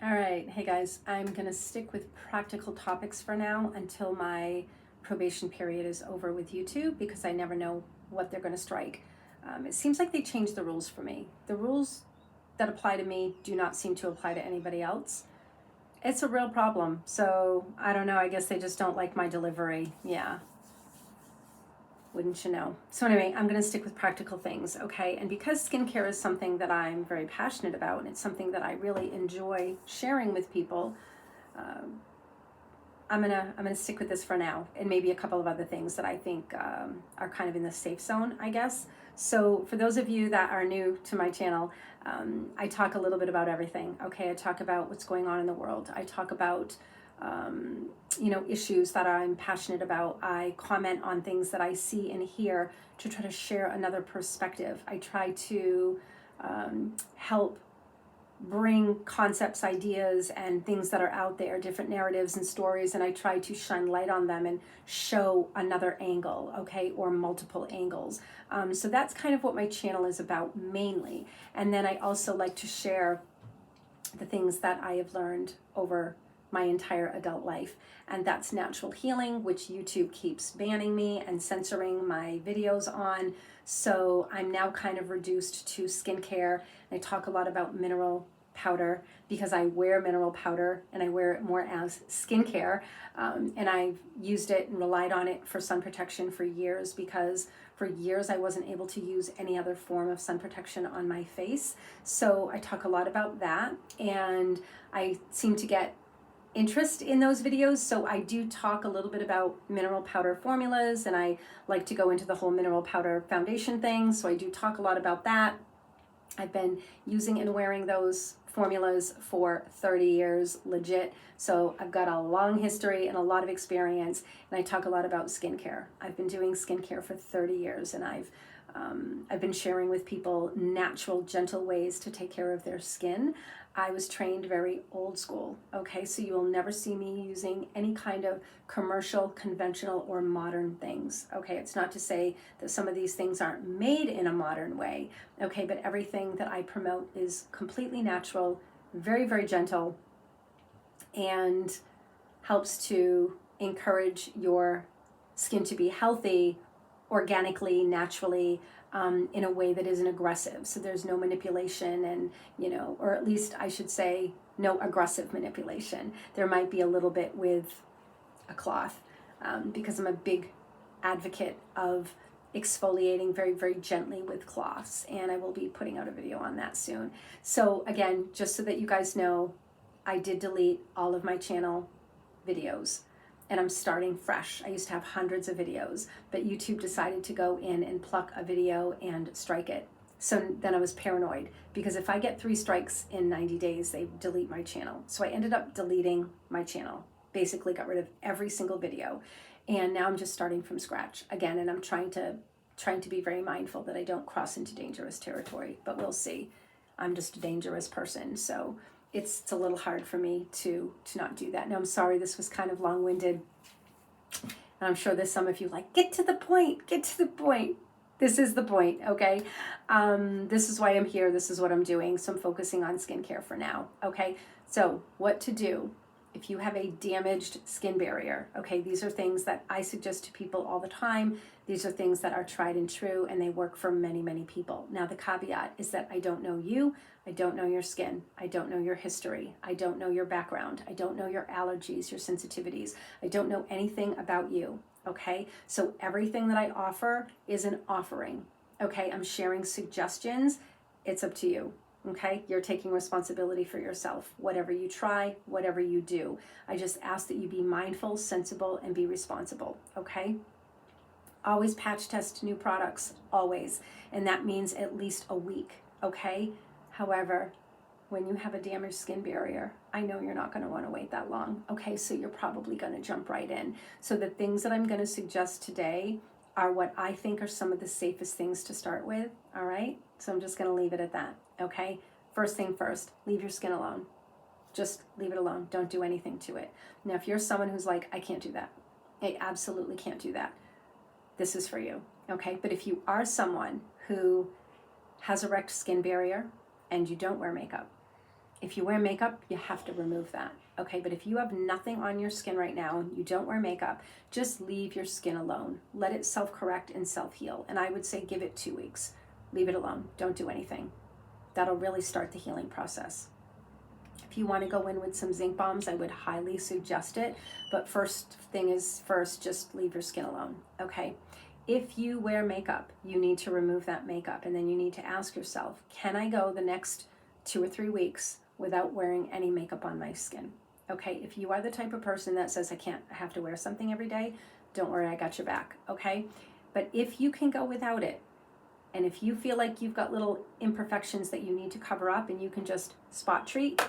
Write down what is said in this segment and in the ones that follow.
All right, hey guys, I'm gonna stick with practical topics for now until my probation period is over with YouTube because I never know what they're gonna strike. It seems like they changed the rules for me. The rules that apply to me do not seem to apply to anybody else. It's a real problem. So I don't know, I guess they just don't like my delivery. Yeah, wouldn't you know? So anyway, I'm going to stick with practical things, okay? And because skincare is something that I'm very passionate about, and it's something that I really enjoy sharing with people, um, I'm gonna stick with this for now, and maybe a couple of other things that I think are kind of in the safe zone, I guess. So for those of you that are new to my channel, I talk a little bit about everything. Okay, I talk about what's going on in the world. I talk about issues that I'm passionate about. I comment on things that I see and hear to try to share another perspective. I try to help bring concepts, ideas, and things that are out there, different narratives and stories, and I try to shine light on them and show another angle, okay, or multiple angles. So that's kind of what my channel is about mainly. And then I also like to share the things that I have learned over my entire adult life, and that's natural healing, which YouTube keeps banning me and censoring my videos on. So I'm now kind of reduced to skincare. I talk a lot about mineral powder because I wear mineral powder and I wear it more as skincare. And I've used it and relied on it for sun protection for years because for years I wasn't able to use any other form of sun protection on my face. So I talk a lot about that, and I seem to get interest in those videos, so I do talk a little bit about mineral powder formulas, and I like to go into the whole mineral powder foundation thing, so I do talk a lot about that. I've been using and wearing those formulas for 30 years legit, so I've got a long history and a lot of experience, and I talk a lot about skincare. I've been doing skincare for 30 years, and I've been sharing with people natural, gentle ways to take care of their skin. I was trained very old school, okay? So you will never see me using any kind of commercial, conventional, or modern things, okay? It's not to say that some of these things aren't made in a modern way, okay? But everything that I promote is completely natural, very, very gentle, and helps to encourage your skin to be healthy organically, naturally, in a way that isn't aggressive. So there's no manipulation and, or at least I should say, no aggressive manipulation. There might be a little bit with a cloth because I'm a big advocate of exfoliating very, very gently with cloths. And I will be putting out a video on that soon. So again, just so that you guys know, I did delete all of my channel videos, and I'm starting fresh. I used to have hundreds of videos, but YouTube decided to go in and pluck a video and strike it. So then I was paranoid because if I get 3 strikes in 90 days, they delete my channel. So I ended up deleting my channel, basically got rid of every single video. And now I'm just starting from scratch again, and I'm trying to be very mindful that I don't cross into dangerous territory, but we'll see. I'm just a dangerous person, so it's a little hard for me to not do that. Now, I'm sorry, this was kind of long-winded, and I'm sure there's some of you like, get to the point, get to the point. This is the point, okay? This is why I'm here. This is what I'm doing. So I'm focusing on skincare for now, okay? So what to do if you have a damaged skin barrier, okay? These are things that I suggest to people all the time. These are things that are tried and true, and they work for many, many people. Now, the caveat is that I don't know you. I don't know your skin. I don't know your history. I don't know your background. I don't know your allergies, your sensitivities. I don't know anything about you, okay? So everything that I offer is an offering, okay? I'm sharing suggestions. It's up to you. Okay, you're taking responsibility for yourself. Whatever you try, whatever you do. I just ask that you be mindful, sensible, and be responsible, okay? Always patch test new products, always. And that means at least a week, okay? However, when you have a damaged skin barrier, I know you're not gonna wanna wait that long, okay? So you're probably gonna jump right in. So the things that I'm gonna suggest today are what I think are some of the safest things to start with, all right? So I'm just gonna leave it at that, okay? First thing first, leave your skin alone. Just leave it alone. Don't do anything to it. Now, if you're someone who's like, I can't do that, I absolutely can't do that, this is for you, okay? But if you are someone who has a wrecked skin barrier and you don't wear makeup, If you wear makeup, you have to remove that. Okay, but if you have nothing on your skin right now and you don't wear makeup, just leave your skin alone. Let it self-correct and self-heal. And I would say give it 2 weeks. Leave it alone. Don't do anything. That'll really start the healing process. If you want to go in with some zinc bombs, I would highly suggest it. But first thing is first, just leave your skin alone. Okay. If you wear makeup, you need to remove that makeup. And then you need to ask yourself, can I go the next 2 or 3 weeks without wearing any makeup on my skin? Okay. If you are the type of person that says, I have to wear something every day, don't worry, I got your back. Okay. But if you can go without it, and if you feel like you've got little imperfections that you need to cover up and you can just spot treat,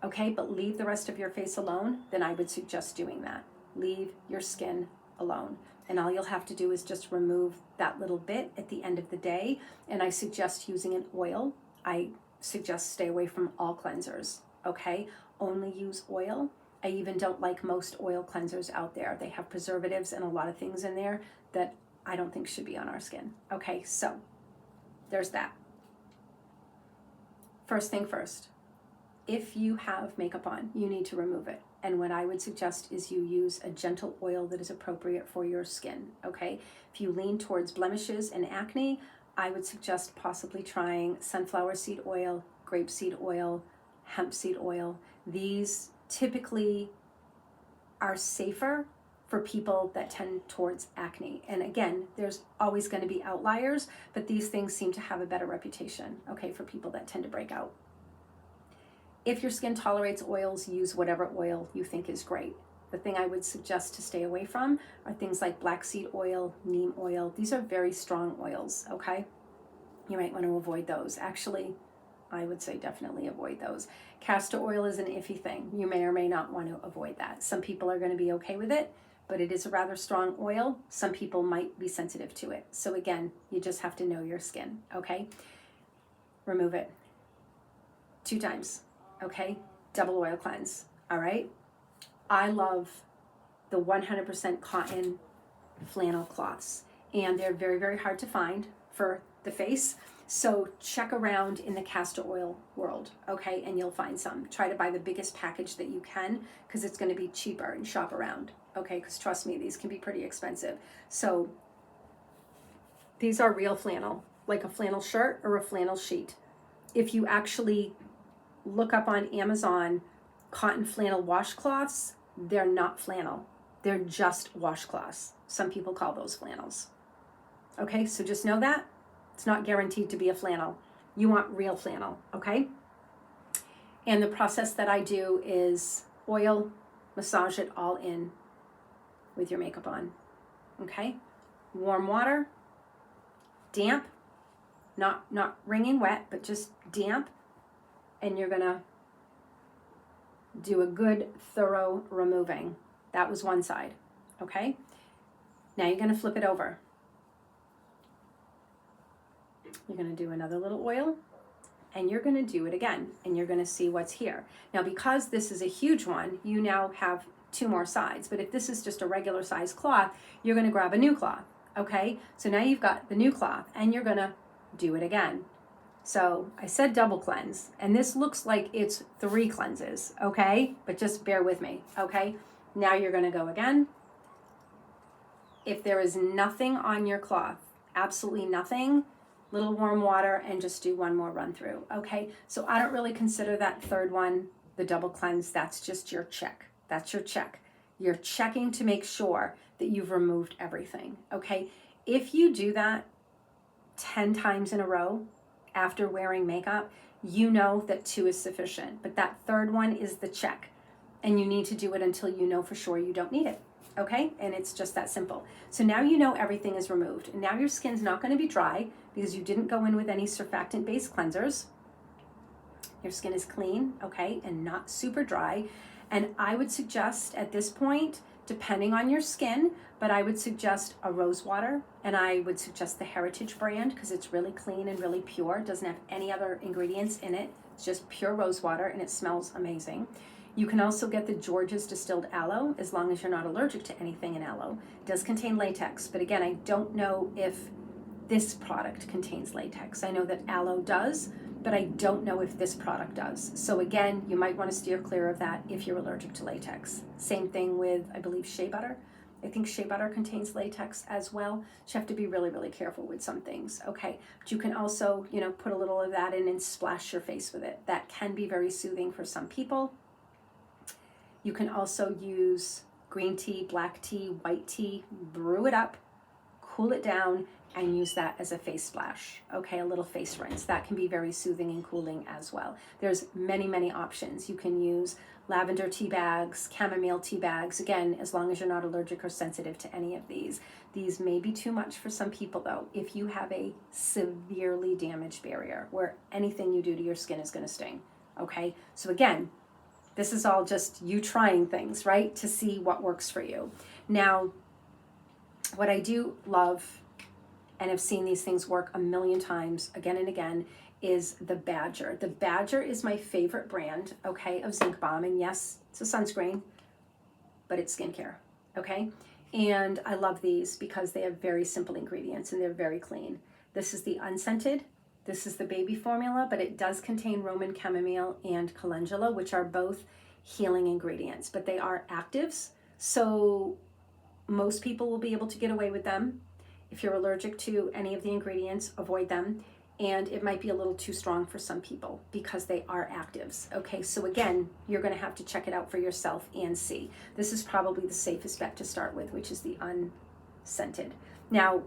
okay, but leave the rest of your face alone, then I would suggest doing that. Leave your skin alone. And all you'll have to do is just remove that little bit at the end of the day. And I suggest using an oil. I suggest stay away from all cleansers, okay? Only use oil. I even don't like most oil cleansers out there. They have preservatives and a lot of things in there that I don't think should be on our skin. Okay, so there's that. First thing first, if you have makeup on, you need to remove it. And what I would suggest is you use a gentle oil that is appropriate for your skin, okay? If you lean towards blemishes and acne, I would suggest possibly trying sunflower seed oil, grapeseed oil, hemp seed oil. These typically are safer for people that tend towards acne. And again, there's always going to be outliers, but these things seem to have a better reputation, okay, for people that tend to break out. If your skin tolerates oils, use whatever oil you think is great. The thing I would suggest to stay away from are things like black seed oil, neem oil. These are very strong oils, okay? You might want to avoid those. Actually, I would say definitely avoid those. Castor oil is an iffy thing. You may or may not want to avoid that. Some people are going to be okay with it, but it is a rather strong oil. Some people might be sensitive to it. So again, you just have to know your skin, okay? Remove it 2 times, okay? Double oil cleanse, all right? I love the 100% cotton flannel cloths, and they're very, very hard to find for the face. So check around in the castor oil world, okay? And you'll find some. Try to buy the biggest package that you can because it's going to be cheaper, and shop around, okay? Because trust me, these can be pretty expensive. So these are real flannel, like a flannel shirt or a flannel sheet. If you actually look up on Amazon cotton flannel washcloths, they're not flannel. They're just washcloths. Some people call those flannels. Okay, so just know that. It's not guaranteed to be a flannel. You want real flannel, okay? And the process that I do is oil, massage it all in with your makeup on, okay? Warm water, damp, not wringing wet, but just damp, and you're gonna do a good thorough removing. That was one side, okay? Now you're gonna flip it over. You're going to do another little oil, and you're going to do it again, and you're going to see what's here. Now, because this is a huge one, you now have 2 more sides. But if this is just a regular size cloth, you're going to grab a new cloth, okay? So now you've got the new cloth, and you're going to do it again. So I said double cleanse, and this looks like it's 3 cleanses, okay? But just bear with me, okay? Now you're going to go again. If there is nothing on your cloth, absolutely nothing, little warm water, and just do 1 more run through, okay? So I don't really consider that third one the double cleanse. That's just your check. That's your check. You're checking to make sure that you've removed everything, okay? If you do that 10 times in a row after wearing makeup, you know that 2 is sufficient. But that third one is the check, and you need to do it until you know for sure you don't need it. Okay, and it's just that simple. So now you know everything is removed. And now your skin's not going to be dry because you didn't go in with any surfactant-based cleansers. Your skin is clean, okay, and not super dry. And I would suggest at this point, depending on your skin, but I would suggest a rose water, and I would suggest the Heritage brand because it's really clean and really pure. It doesn't have any other ingredients in it. It's just pure rose water, and it smells amazing. You can also get the George's distilled aloe, as long as you're not allergic to anything in aloe. It does contain latex, but again, I don't know if this product contains latex. I know that aloe does, but I don't know if this product does. So again, you might want to steer clear of that if you're allergic to latex. Same thing with, I believe, shea butter. I think shea butter contains latex as well. So you have to be really, really careful with some things, okay? But you can also, you know, put a little of that in and splash your face with it. That can be very soothing for some people. You can also use green tea, black tea, white tea, brew it up, cool it down, and use that as a face splash, okay, a little face rinse. That can be very soothing and cooling as well. There's many, many options. You can use lavender tea bags, chamomile tea bags, again, as long as you're not allergic or sensitive to any of these. These may be too much for some people though, if you have a severely damaged barrier where anything you do to your skin is gonna sting, okay? So again, this is all just you trying things, right, to see what works for you. Now, what I do love, and have seen these things work a million times again and again, is the Badger. The Badger is my favorite brand, okay, of zinc balm. And yes, it's a sunscreen, but it's skincare, okay? And I love these because they have very simple ingredients and they're very clean. This is the unscented. This is the baby formula, but it does contain Roman chamomile and calendula, which are both healing ingredients, but they are actives. So most people will be able to get away with them. If you're allergic to any of the ingredients, avoid them. And it might be a little too strong for some people because they are actives. Okay, so again, you're gonna have to check it out for yourself and see. This is probably the safest bet to start with, which is the unscented. Now,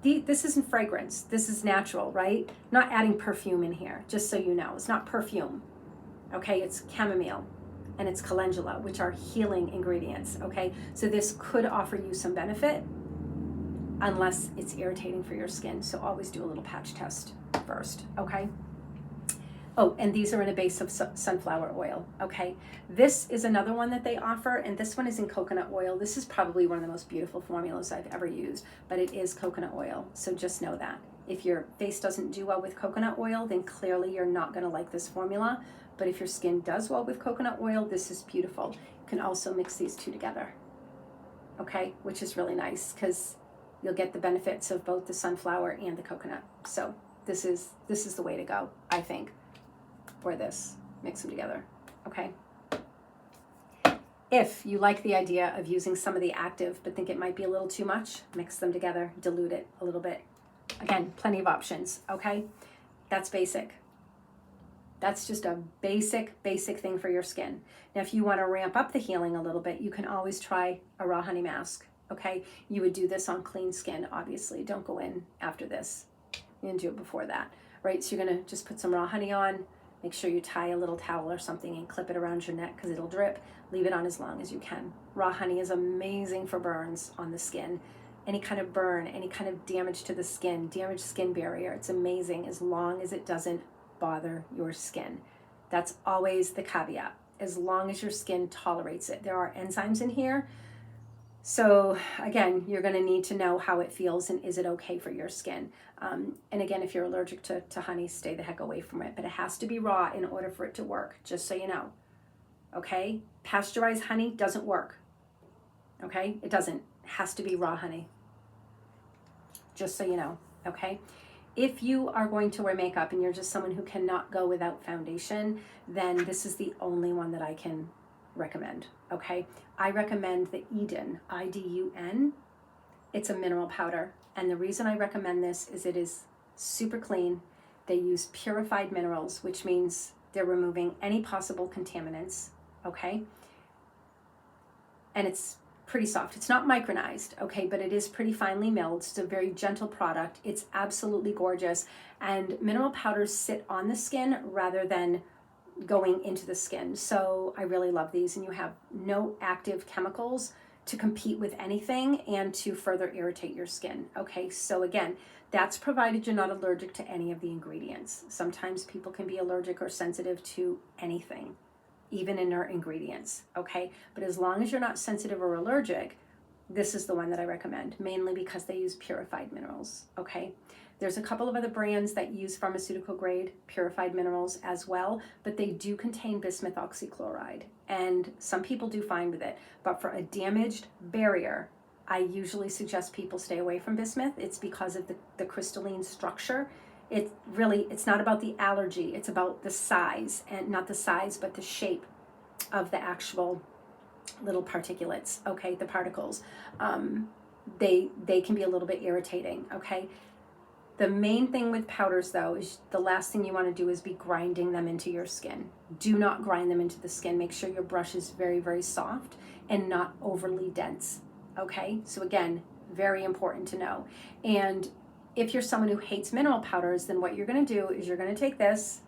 this isn't fragrance, this is natural, right? Not adding perfume in here, just so you know. It's not perfume, okay? It's chamomile and it's calendula, which are healing ingredients, okay? So this could offer you some benefit unless it's irritating for your skin. So always do a little patch test first, okay? Oh, and these are in a base of sunflower oil, okay? This is another one that they offer, and this one is in coconut oil. This is probably one of the most beautiful formulas I've ever used, but it is coconut oil, so just know that. If your face doesn't do well with coconut oil, then clearly you're not gonna like this formula, but if your skin does well with coconut oil, this is beautiful. You can also mix these two together, okay? Which is really nice, because you'll get the benefits of both the sunflower and the coconut. So this is the way to go, I think, for this. Mix them together, okay? If you like the idea of using some of the active but think it might be a little too much, mix them together, dilute it a little bit. Again, plenty of options, okay? That's basic. That's just a basic thing for your skin. Now, if you want to ramp up the healing a little bit, you can always try a raw honey mask. Okay, you would do this on clean skin, obviously. Don't go in after this. You can do it before that, right? So you're gonna just put some raw honey on, make sure you tie a little towel or something and clip it around your neck because it'll drip. Leave it on as long as you can. Raw honey is amazing for burns on the skin. Any kind of burn, any kind of damage to the skin, damaged skin barrier, it's amazing as long as it doesn't bother your skin. That's always the caveat, as long as your skin tolerates it. There are enzymes in here. So again, you're going to need to know how it feels and is it okay for your skin. And again, if you're allergic to honey, stay the heck away from it. But it has to be raw in order for it to work, just so you know. Okay? Pasteurized honey doesn't work. Okay? It doesn't. It has to be raw honey. Just so you know. Okay? If you are going to wear makeup and you're just someone who cannot go without foundation, then this is the only one that I can recommend, okay? I recommend the Eden, I-D-U-N. It's a mineral powder. And the reason I recommend this is it is super clean. They use purified minerals, which means they're removing any possible contaminants, okay? And it's pretty soft. It's not micronized, okay, but it is pretty finely milled. It's a very gentle product. It's absolutely gorgeous. And mineral powders sit on the skin rather than going into the skin. So I really love these, and you have no active chemicals to compete with anything and to further irritate your skin. Okay, so again, that's provided you're not allergic to any of the ingredients. Sometimes people can be allergic or sensitive to anything, even inert ingredients, okay? But as long as you're not sensitive or allergic, this is the one that I recommend, mainly because they use purified minerals, okay? There's a couple of other brands that use pharmaceutical grade purified minerals as well, but they do contain bismuth oxychloride, and some people do fine with it. But for a damaged barrier, I usually suggest people stay away from bismuth. It's because of the crystalline structure It's not about the allergy, it's about the size, and not the size, but the shape of the actual little particulates, okay, the particles. They can be a little bit irritating, okay? The main thing with powders, though, is the last thing you want to do is be grinding them into your skin. Do not grind them into the skin. Make sure your brush is very, very soft and not overly dense, okay? So again, very important to know. And if you're someone who hates mineral powders, then what you're going to do is you're going to take this,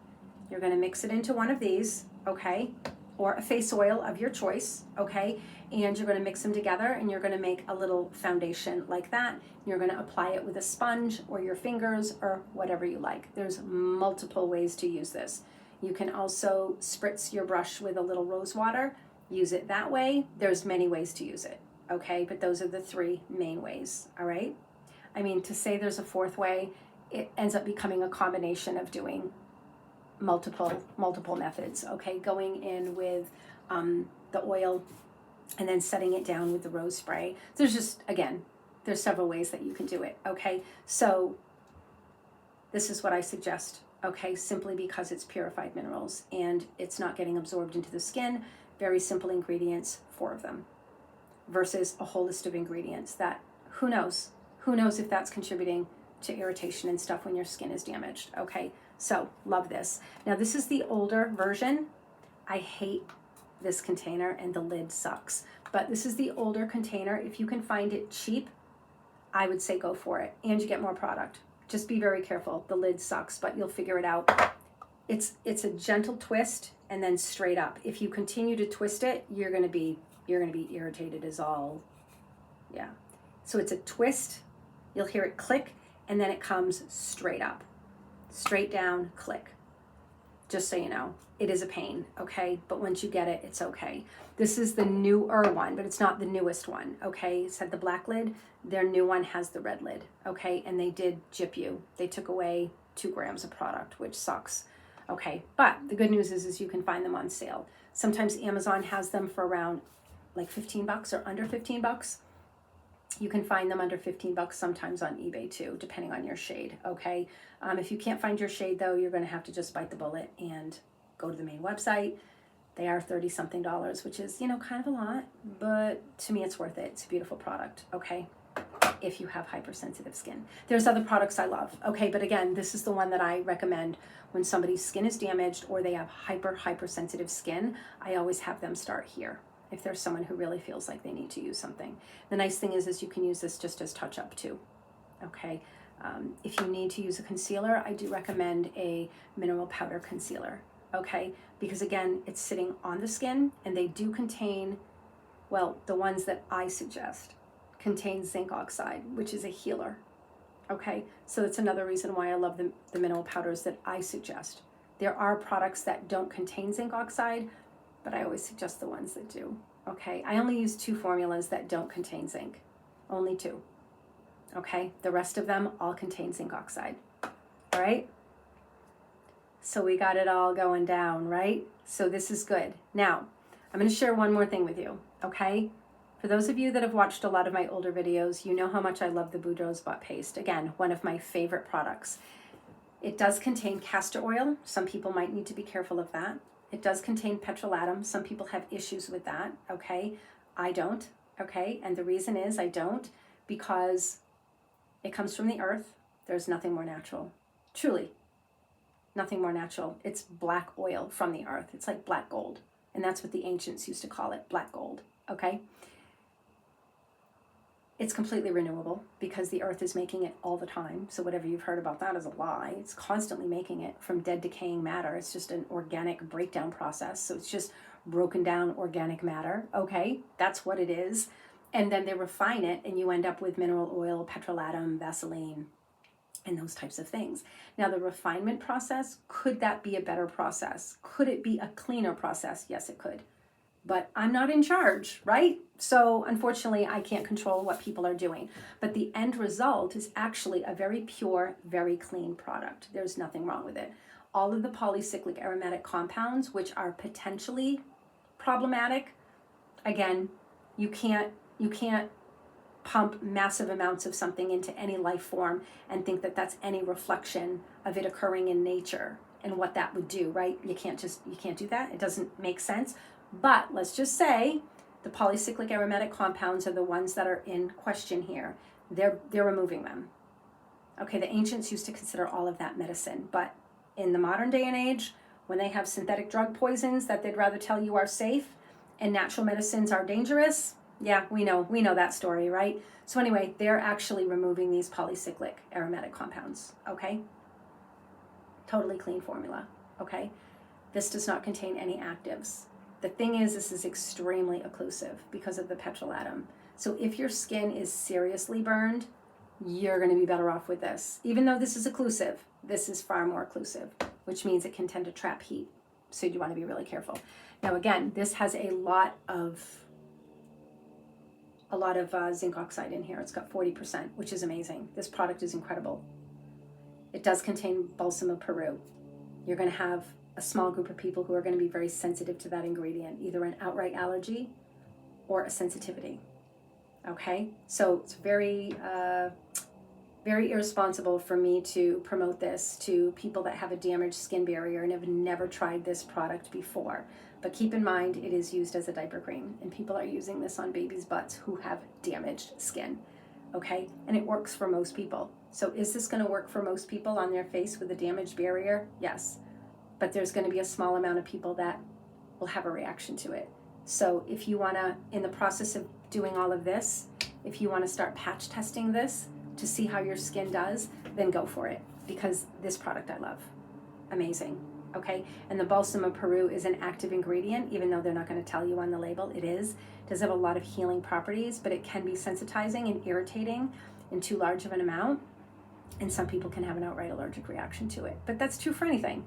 you're going to mix it into one of these, okay? Or a face oil of your choice, okay? And you're going to mix them together and you're going to make a little foundation like that. You're going to apply it with a sponge or your fingers or whatever you like. There's multiple ways to use this. You can also spritz your brush with a little rose water, use it that way. There's many ways to use it, okay? But those are the three main ways, all right? I mean, to say there's a fourth way, it ends up becoming a combination of doing multiple methods, okay? Going in with the oil and then setting it down with the rose spray. There's just, again, there's several ways that you can do it, okay? So this is what I suggest, okay? Simply because it's purified minerals and it's not getting absorbed into the skin. Very simple ingredients, 4 of them, versus a whole list of ingredients that, who knows? Who knows if that's contributing to irritation and stuff when your skin is damaged, okay? So, love this. Now, this is the older version. I hate this container and the lid sucks. But this is the older container. If you can find it cheap, I would say go for it. And you get more product. Just be very careful. The lid sucks, but you'll figure it out. It's a gentle twist and then straight up. If you continue to twist it, you're gonna be irritated as all. Yeah. So it's a twist. You'll hear it click, and then it comes straight up. Straight down, click. Just so you know, it is a pain, okay? But once you get it, it's okay. This is the newer one, but it's not the newest one, okay? It said the black lid. Their new one has the red lid, okay? And they did gyp you. They took away 2 grams of product, which sucks, okay? But the good news is you can find them on sale. Sometimes Amazon has them for around like $15 or under $15. You can find them under $15 sometimes on eBay too, depending on your shade, okay? If you can't find your shade though, you're gonna have to just bite the bullet and go to the main website. They are $30-something, which is, kind of a lot, but to me it's worth it. It's a beautiful product, okay? If you have hypersensitive skin. There's other products I love, okay? But again, this is the one that I recommend when somebody's skin is damaged or they have hypersensitive skin. I always have them start here if there's someone who really feels like they need to use something. The nice thing is you can use this just as touch-up too, okay? If you need to use a concealer, I do recommend a mineral powder concealer, okay? Because again, it's sitting on the skin and they do contain, well, the ones that I suggest contain zinc oxide, which is a healer, okay? So that's another reason why I love the mineral powders that I suggest. There are products that don't contain zinc oxide, but I always suggest the ones that do, okay? I only use 2 formulas that don't contain zinc, only 2, okay? The rest of them all contain zinc oxide, all right? So we got it all going down, right? So this is good. Now, I'm gonna share one more thing with you, okay? For those of you that have watched a lot of my older videos, you know how much I love the Boudreaux's Butt Paste. Again, one of my favorite products. It does contain castor oil. Some people might need to be careful of that. It does contain petrolatum. Some people have issues with that, okay? I don't, okay? And the reason is I don't because it comes from the earth. There's nothing more natural. Truly, nothing more natural. It's black oil from the earth. It's like black gold. And that's what the ancients used to call it, black gold, okay? It's completely renewable because the earth is making it all the time. So whatever you've heard about that is a lie. It's constantly making it from dead decaying matter. It's just an organic breakdown process. So it's just broken down organic matter. Okay, that's what it is. And then they refine it and you end up with mineral oil, petrolatum, Vaseline, and those types of things. Now the refinement process, could that be a better process? Could it be a cleaner process? Yes, it could. But I'm not in charge, right? So unfortunately, I can't control what people are doing. But the end result is actually a very pure, very clean product. There's nothing wrong with it. All of the polycyclic aromatic compounds, which are potentially problematic, again, you can't pump massive amounts of something into any life form and think that that's any reflection of it occurring in nature and what that would do, right? You can't do that. It doesn't make sense. But let's just say the polycyclic aromatic compounds are the ones that are in question here. They're removing them. Okay, the ancients used to consider all of that medicine, but in the modern day and age, when they have synthetic drug poisons that they'd rather tell you are safe and natural medicines are dangerous, yeah, we know that story, right? So anyway, they're actually removing these polycyclic aromatic compounds, okay? Totally clean formula, okay? This does not contain any actives. The thing is, this is extremely occlusive because of the petrolatum. So if your skin is seriously burned, you're going to be better off with this. Even though this is occlusive, this is far more occlusive, which means it can tend to trap heat. So you want to be really careful. Now again, this has a lot of zinc oxide in here. It's got 40%, which is amazing. This product is incredible. It does contain balsam of Peru. You're going to have a small group of people who are going to be very sensitive to that ingredient, either an outright allergy or a sensitivity. Okay, so it's very irresponsible for me to promote this to people that have a damaged skin barrier and have never tried this product before. But keep in mind, it is used as a diaper cream, and people are using this on babies' butts who have damaged skin. Okay, and it works for most people. So is this going to work for most people on their face with a damaged barrier? Yes, but there's going to be a small amount of people that will have a reaction to it. So if you want to, in the process of doing all of this, if you want to start patch testing this to see how your skin does, then go for it, because this product I love. Amazing. Okay, and the balsam of Peru is an active ingredient, even though they're not going to tell you on the label. It is. It does have a lot of healing properties, but it can be sensitizing and irritating in too large of an amount, and some people can have an outright allergic reaction to it. But that's true for anything.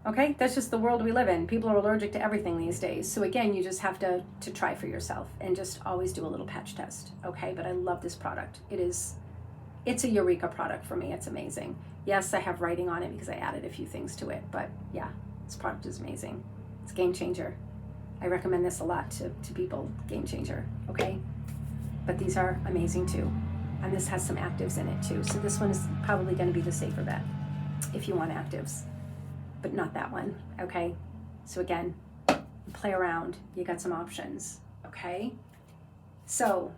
Okay, that's just the world we live in. People are allergic to everything these days. So again, you just have to try for yourself and just always do a little patch test. Okay, but I love this product. It's a eureka product for me. It's amazing. Yes, I have writing on it because I added a few things to it, but yeah, this product is amazing. It's a game changer. I recommend this a lot to people, game changer, okay? But these are amazing too. And this has some actives in it too. So this one is probably gonna be the safer bet if you want actives, but not that one, okay? So again, play around, you got some options, okay? So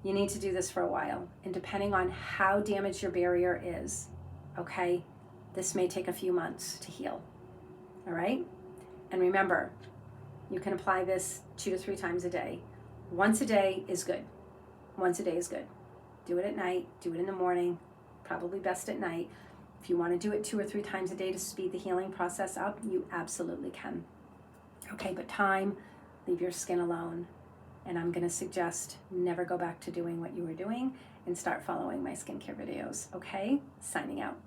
you need to do this for a while, and depending on how damaged your barrier is, okay, this may take a few months to heal, all right? And remember, you can apply this 2 to 3 times a day. Once a day is good. Once a day is good. Do it at night, do it in the morning, probably best at night. If you want to do it 2 or 3 times a day to speed the healing process up, you absolutely can. Okay, but time, leave your skin alone. And I'm going to suggest never go back to doing what you were doing and start following my skincare videos. Okay? Signing out.